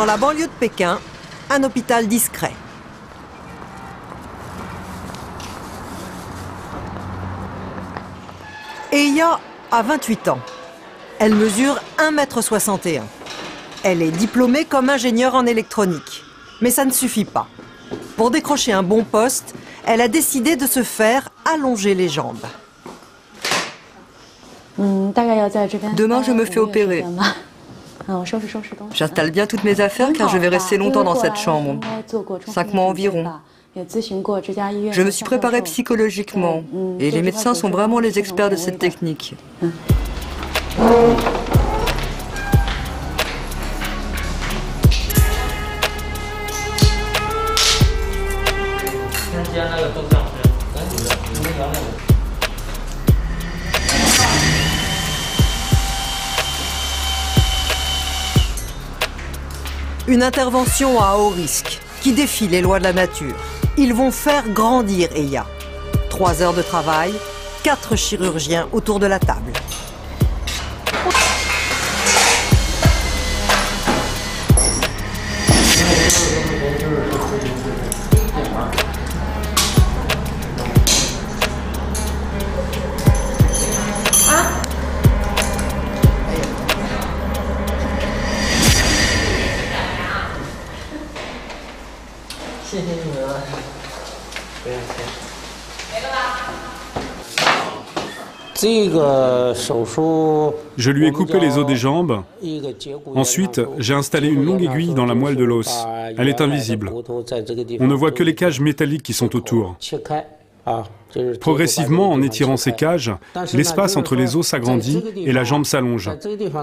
Dans la banlieue de Pékin, un hôpital discret. Eya a 28 ans. Elle mesure 1,61 m. Elle est diplômée comme ingénieure en électronique. Mais ça ne suffit pas. Pour décrocher un bon poste, elle a décidé de se faire allonger les jambes. Demain, je me fais opérer. J'installe bien toutes mes affaires car je vais rester longtemps dans cette chambre. 5 mois environ. Je me suis préparée psychologiquement et les médecins sont vraiment les experts de cette technique. Une intervention à haut risque qui défie les lois de la nature. Ils vont faire grandir Eya. 3 heures de travail, 4 chirurgiens autour de la table. Je lui ai coupé les os des jambes. Ensuite, j'ai installé une longue aiguille dans la moelle de l'os. Elle est invisible. On ne voit que les cages métalliques qui sont autour. Progressivement, en étirant ces cages, l'espace entre les os s'agrandit et la jambe s'allonge,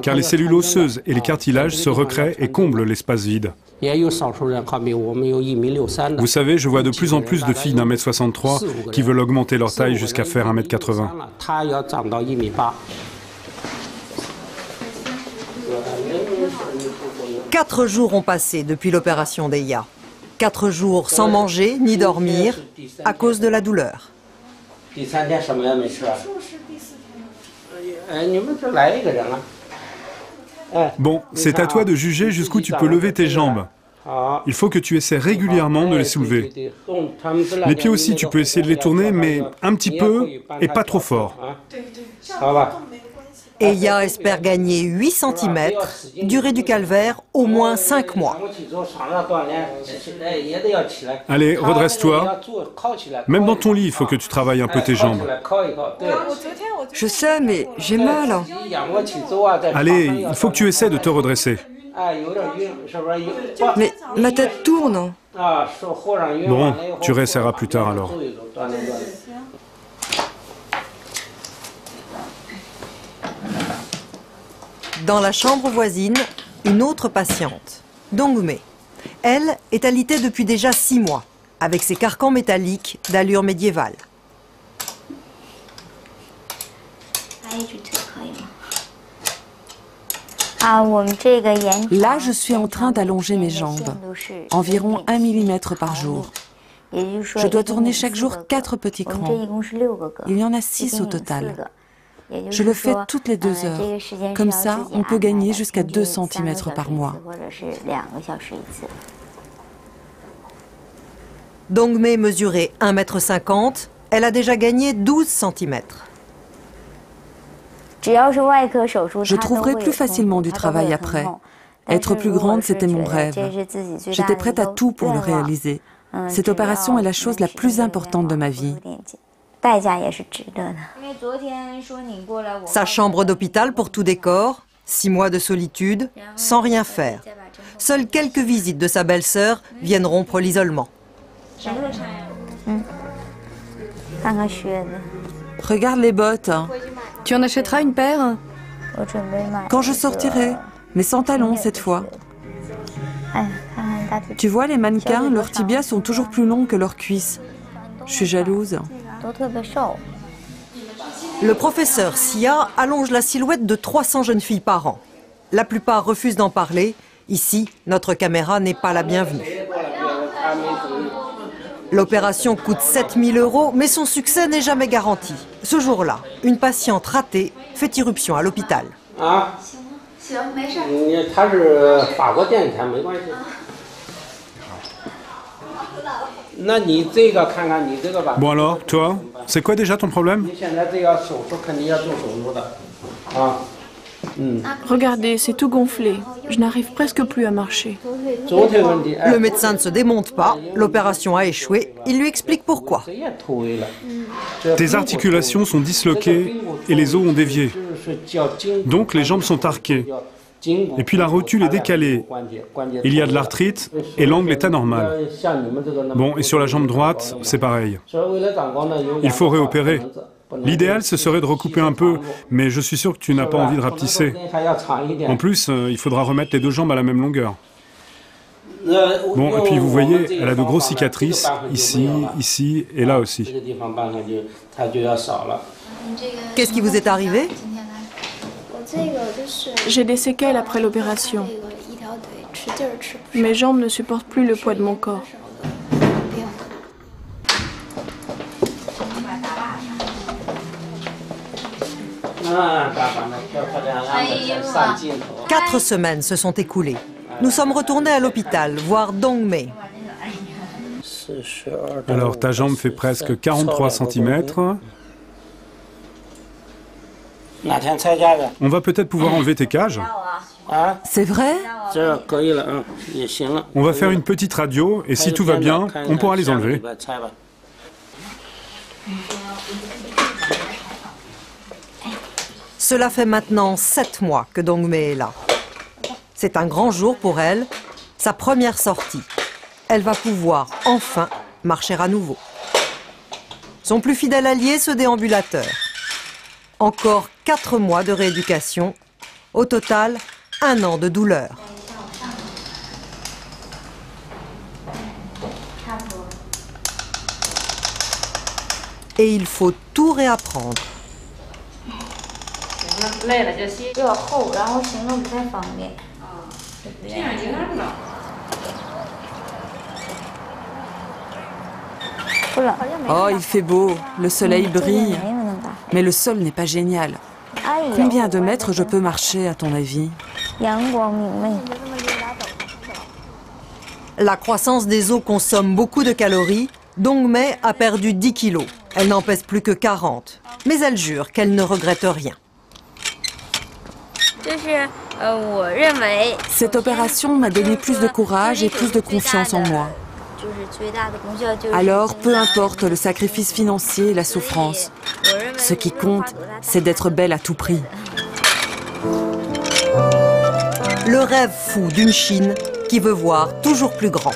car les cellules osseuses et les cartilages se recréent et comblent l'espace vide. Vous savez, je vois de plus en plus de filles d'1,63 m qui veulent augmenter leur taille jusqu'à faire 1,80 m. 4 jours ont passé depuis l'opération d'Eya. 4 jours sans manger ni dormir à cause de la douleur. Bon, c'est à toi de juger jusqu'où tu peux lever tes jambes. Il faut que tu essaies régulièrement de les soulever. Les pieds aussi, tu peux essayer de les tourner, mais un petit peu et pas trop fort. Eya espère gagner 8 cm, durée du calvaire au moins 5 mois. Allez, redresse-toi. Même dans ton lit, il faut que tu travailles un peu tes jambes. Je sais, mais j'ai mal. Allez, il faut que tu essaies de te redresser. Mais ma tête tourne. Bon, tu réessayeras plus tard alors. Dans la chambre voisine, une autre patiente, Dongme. Elle est alitée depuis déjà 6 mois, avec ses carcans métalliques d'allure médiévale. Là, je suis en train d'allonger mes jambes, environ 1 mm par jour. Je dois tourner chaque jour 4 petits crans. Il y en a 6 au total. Je le fais toutes les 2 heures. Comme ça, on peut gagner jusqu'à 2 cm par mois. Dongme mesurait 1,50 m, elle a déjà gagné 12 cm. Je trouverai plus facilement du travail après. Être plus grande, c'était mon rêve. J'étais prête à tout pour le réaliser. Cette opération est la chose la plus importante de ma vie. Sa chambre d'hôpital pour tout décor, 6 mois de solitude, sans rien faire. Seules quelques visites de sa belle-sœur viennent rompre l'isolement. Regarde les bottes. Tu en achèteras une paire? Quand je sortirai, mais sans talons cette fois. Tu vois, les mannequins, leurs tibias sont toujours plus longs que leurs cuisses. Je suis jalouse. Le professeur Sia allonge la silhouette de 300 jeunes filles par an. La plupart refusent d'en parler. Ici, notre caméra n'est pas la bienvenue. L'opération coûte 7 000 €, mais son succès n'est jamais garanti. Ce jour-là, une patiente ratée fait irruption à l'hôpital. Bon alors, toi, c'est quoi déjà ton problème? Regardez, c'est tout gonflé. Je n'arrive presque plus à marcher. Le médecin ne se démonte pas, l'opération a échoué, il lui explique pourquoi. Tes articulations sont disloquées et les os ont dévié. Donc les jambes sont arquées. Et puis la rotule est décalée. Il y a de l'arthrite et l'angle est anormal. Bon, et sur la jambe droite, c'est pareil. Il faut réopérer. L'idéal, ce serait de recouper un peu, mais je suis sûr que tu n'as pas envie de rapetisser. En plus, il faudra remettre les deux jambes à la même longueur. Bon, et puis vous voyez, elle a de grosses cicatrices, ici, ici et là aussi. Qu'est-ce qui vous est arrivé? J'ai des séquelles après l'opération. Mes jambes ne supportent plus le poids de mon corps. Quatre semaines se sont écoulées. Nous sommes retournés à l'hôpital, voir Dong-mei. Alors, ta jambe fait presque 43 cm. On va peut-être pouvoir enlever tes cages. C'est vrai? On va faire une petite radio, et si tout va bien, on pourra les enlever. Cela fait maintenant 7 mois que Dong-mei est là. C'est un grand jour pour elle, sa première sortie. Elle va pouvoir enfin marcher à nouveau. Son plus fidèle allié, ce déambulateur. Encore 4 mois de rééducation. Au total, 1 an de douleur. Et il faut tout réapprendre. Oh, il fait beau, le soleil brille. Mais le sol n'est pas génial. Combien de mètres je peux marcher, à ton avis? La croissance des os consomme beaucoup de calories. Dong-mei a perdu 10 kilos. Elle n'en pèse plus que 40. Mais elle jure qu'elle ne regrette rien. Cette opération m'a donné plus de courage et plus de confiance en moi. Alors, peu importe le sacrifice financier et la souffrance, ce qui compte, c'est d'être belle à tout prix. Le rêve fou d'une Chine qui veut voir toujours plus grand.